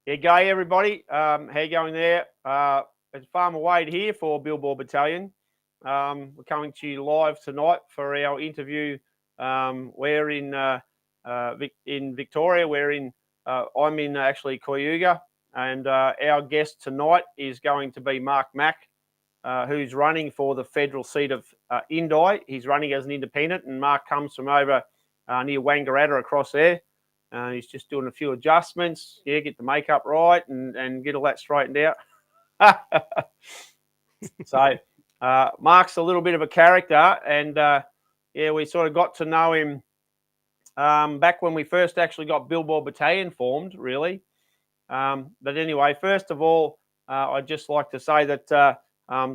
Yeah, g'day everybody. How you going there? It's Farmer Wade here for Billboard Battalion. We're coming to you live tonight for our interview. We're in Victoria. I'm in actually Cayuga, and our guest tonight is going to be Mark Mack, who's running for the federal seat of Indi. He's running as an independent, and Mark comes from over near Wangaratta across there. He's just doing a few adjustments, get the makeup right and get all that straightened out. So Mark's a little bit of a character, and we sort of got to know him back when we first actually got Billboard Battalion formed, really. But anyway, first of all, I'd just like to say that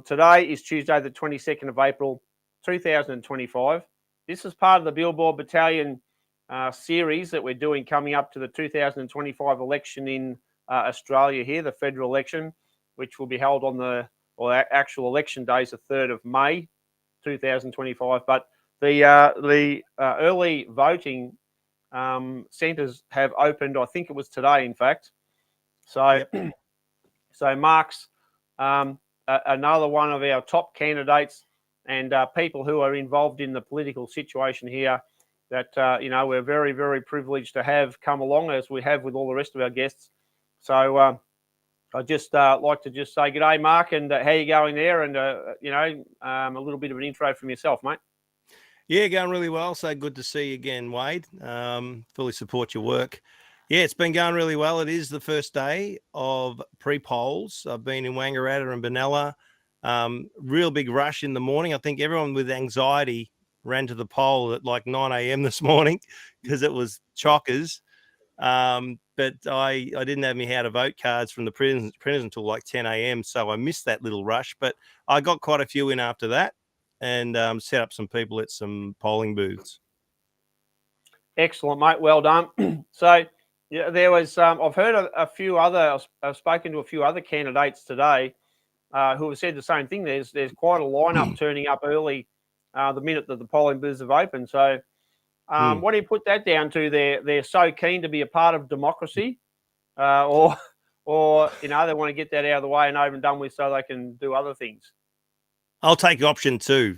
today is Tuesday, the 22nd of April, 2025. This is part of the Billboard Battalion series that we're doing coming up to the 2025 election in Australia here, the federal election, which will be held on the actual election day is the 3rd of May, 2025. But the early voting centres have opened. I think it was today, in fact. So, yep. So Mark's another one of our top candidates and people who are involved in the political situation here. That we're very, very privileged to have come along, as we have with all the rest of our guests. So I just like to just say g'day, Mark, and how you going there, and a little bit of an intro from yourself, mate. Yeah, going really well. So good to see you again, Wade. Fully support your work. Yeah, it's been going really well. It is the first day of pre-polls. I've been in Wangaratta and Benalla. Real big rush in the morning. I think everyone with anxiety ran to the poll at like 9 a.m. this morning because it was chockers. But I didn't have my how to vote cards from the printers until like 10 a.m. So I missed that little rush, but I got quite a few in after that and set up some people at some polling booths. Excellent, mate. Well done. So yeah, there was, I've heard I've spoken to a few other candidates today who have said the same thing. There's quite a lineup turning up early the minute that the polling booths have opened. So what do you put that down to? They're so keen to be a part of democracy, or they want to get that out of the way and over and done with so they can do other things. I'll take option two.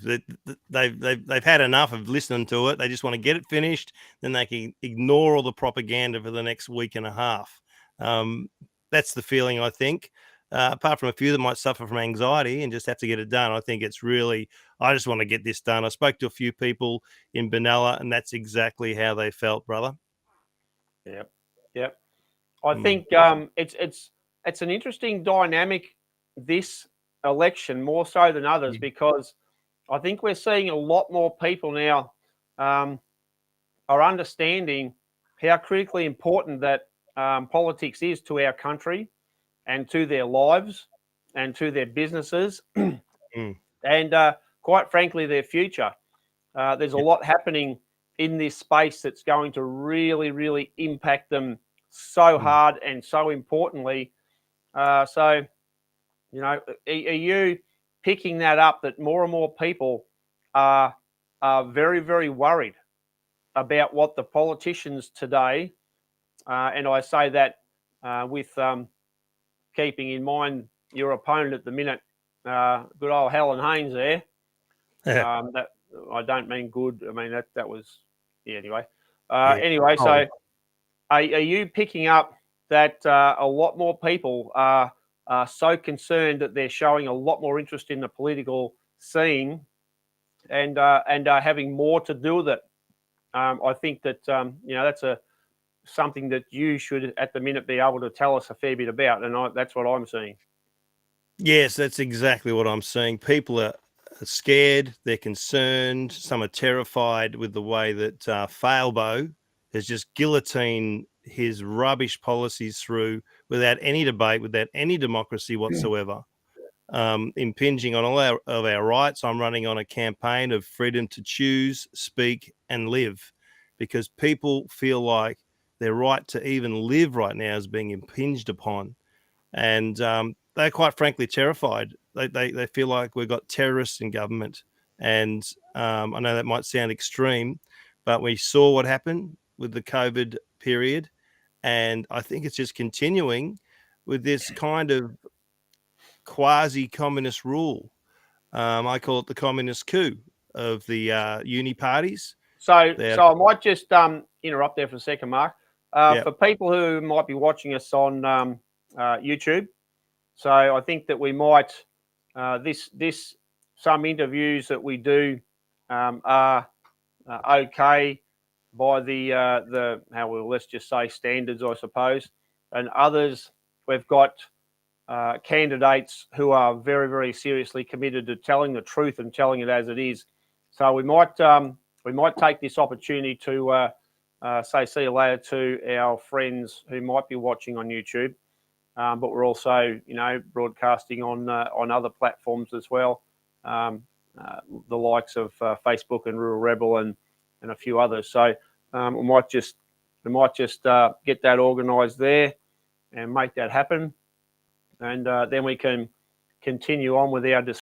They've had enough of listening to it. They just want to get it finished. Then they can ignore all the propaganda for the next week and a half. That's the feeling, I think. Apart from a few that might suffer from anxiety and just have to get it done, I think it's really, I just want to get this done. I spoke to a few people in Benalla, and that's exactly how they felt, brother. Yep. I think it's an interesting dynamic, this election, more so than others, because I think we're seeing a lot more people now are understanding how critically important that politics is to our country and to their lives and to their businesses and quite frankly their future. There's a lot happening in this space that's going to really, really impact them so hard and so importantly. Are you picking that up, that more and more people are very, very worried about what the politicians today, and I say that with keeping in mind your opponent at the minute, good old Helen Haynes there. That I don't mean good. I mean that was anyway. Anyway, so are you picking up that a lot more people are so concerned that they're showing a lot more interest in the political scene and are having more to do with it? I think that that's something that you should at the minute be able to tell us a fair bit about, and that's what I'm seeing. Yes, that's exactly what I'm seeing. People are scared, they're concerned, some are terrified with the way that Failbo has just guillotined his rubbish policies through without any debate, without any democracy whatsoever, impinging on all of our rights. I'm running on a campaign of freedom to choose, speak and live, because people feel like their right to even live right now is being impinged upon. And they're quite frankly terrified. They feel like we've got terrorists in government. And I know that might sound extreme, but we saw what happened with the COVID period. And I think it's just continuing. with this kind of quasi-communist rule. I call it the communist coup of the uni parties. So I might just interrupt there for a second, Mark. For people who might be watching us on YouTube, so I think that we might some interviews that we do are okay by the let's just say standards, I suppose, and others we've got candidates who are very, very seriously committed to telling the truth and telling it as it is. So we might take this opportunity to say see you later to our friends who might be watching on YouTube, but we're also broadcasting on other platforms as well, the likes of Facebook and Rural Rebel and a few others. So we might just get that organised there and make that happen, and then we can continue on with our discussion.